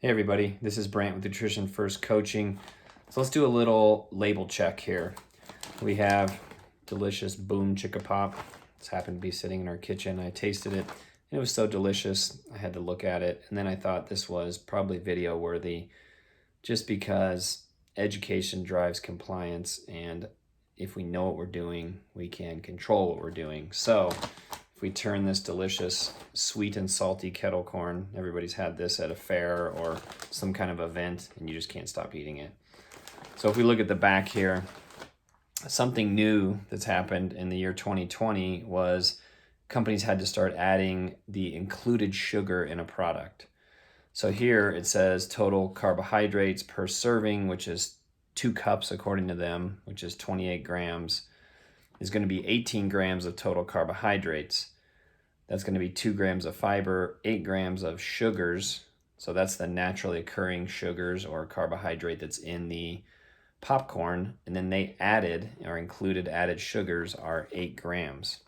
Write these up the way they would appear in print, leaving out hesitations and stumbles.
Hey everybody, this is Brant with Nutrition First Coaching. So let's do a little label check here. We have delicious Boom Chicka Pop. It's happened to be sitting in our kitchen. I tasted it and it was so delicious. I had to look at it and then I thought this was probably video worthy just because education drives compliance, and if we know what we're doing, we can control what we're doing. So if we turn this delicious sweet and salty kettle corn, everybody's had this at a fair or some kind of event and you just can't stop eating it. So if we look at the back here, something new that's happened in the year 2020 was companies had to start adding the included sugar in a product. So here it says total carbohydrates per serving, which is 2 cups according to them, which is 28 grams, is going to be 18 grams of total carbohydrates. That's going to be 2 grams of fiber, 8 grams of sugars. So that's the naturally occurring sugars or carbohydrate that's in the popcorn. And then they added or included added sugars are 8 grams.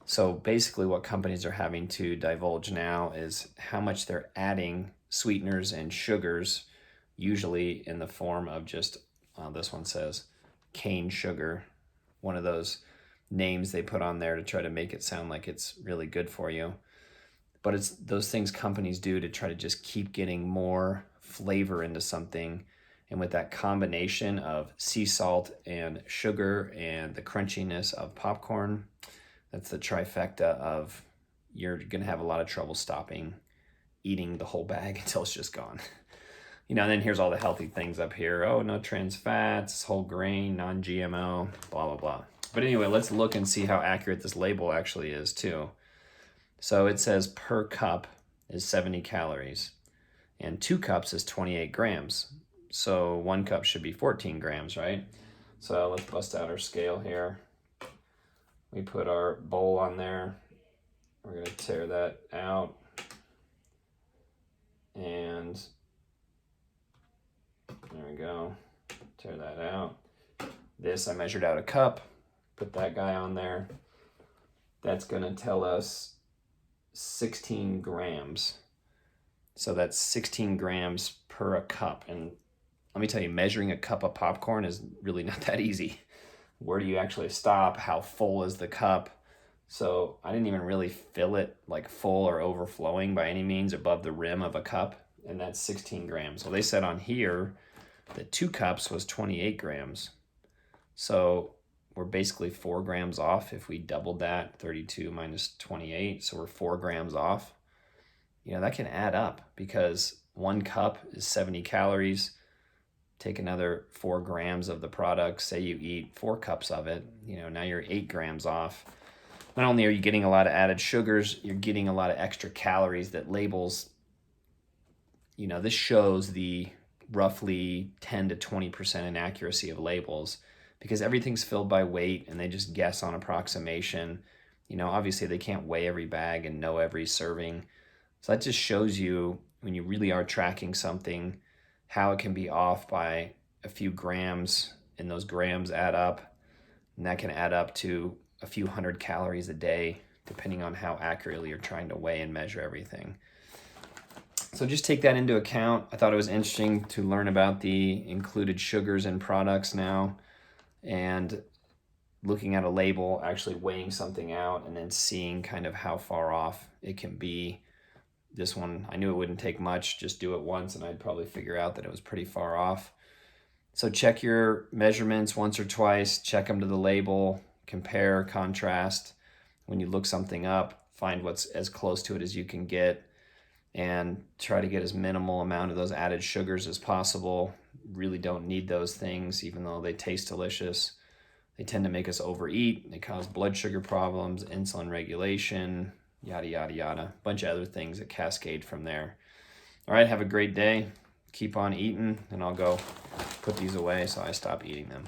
So basically what companies are having to divulge now is how much they're adding sweeteners and sugars, usually in the form of just, this one says cane sugar, one of those names they put on there to try to make it sound like it's really good for you. But it's those things companies do to try to just keep getting more flavor into something. And with that combination of sea salt and sugar and the crunchiness of popcorn, that's the trifecta of you're gonna have a lot of trouble stopping eating the whole bag until it's just gone. And then here's all the healthy things up here. Oh, no trans fats, whole grain, non-GMO, blah, blah, blah. But anyway, let's look and see how accurate this label actually is too. So it says per cup is 70 calories and 2 cups is 28 grams. So 1 cup should be 14 grams, right? So let's bust out our scale here. We put our bowl on there. We're gonna tear that out. And there we go, tear that out. This, I measured out a cup, put that guy on there. That's gonna tell us 16 grams. So that's 16 grams per a cup. And let me tell you, measuring a cup of popcorn is really not that easy. Where do you actually stop? How full is the cup? So I didn't even really fill it like full or overflowing by any means above the rim of a cup. And that's 16 grams. Well, they said on here that 2 cups was 28 grams. So we're basically 4 grams off if we doubled that, 32 minus 28. So we're 4 grams off. That can add up because 1 cup is 70 calories. Take another 4 grams of the product, say you eat 4 cups of it, now you're 8 grams off. Not only are you getting a lot of added sugars, you're getting a lot of extra calories that labels, this shows the roughly 10 to 20% inaccuracy of labels because everything's filled by weight and they just guess on approximation. Obviously they can't weigh every bag and know every serving. So that just shows you when you really are tracking something, how it can be off by a few grams, and those grams add up, and that can add up to a few hundred calories a day, depending on how accurately you're trying to weigh and measure everything. So just take that into account. I thought it was interesting to learn about the included sugars in products now, and looking at a label, actually weighing something out, and then seeing kind of how far off it can be. This one, I knew it wouldn't take much, just do it once and I'd probably figure out that it was pretty far off. So check your measurements once or twice, check them to the label, compare, contrast. When you look something up, find what's as close to it as you can get and try to get as minimal amount of those added sugars as possible. Really don't need those things, even though they taste delicious. They tend to make us overeat. They cause blood sugar problems, insulin regulation, yada, yada, yada. Bunch of other things that cascade from there. All right, have a great day. Keep on eating, and I'll go put these away so I stop eating them.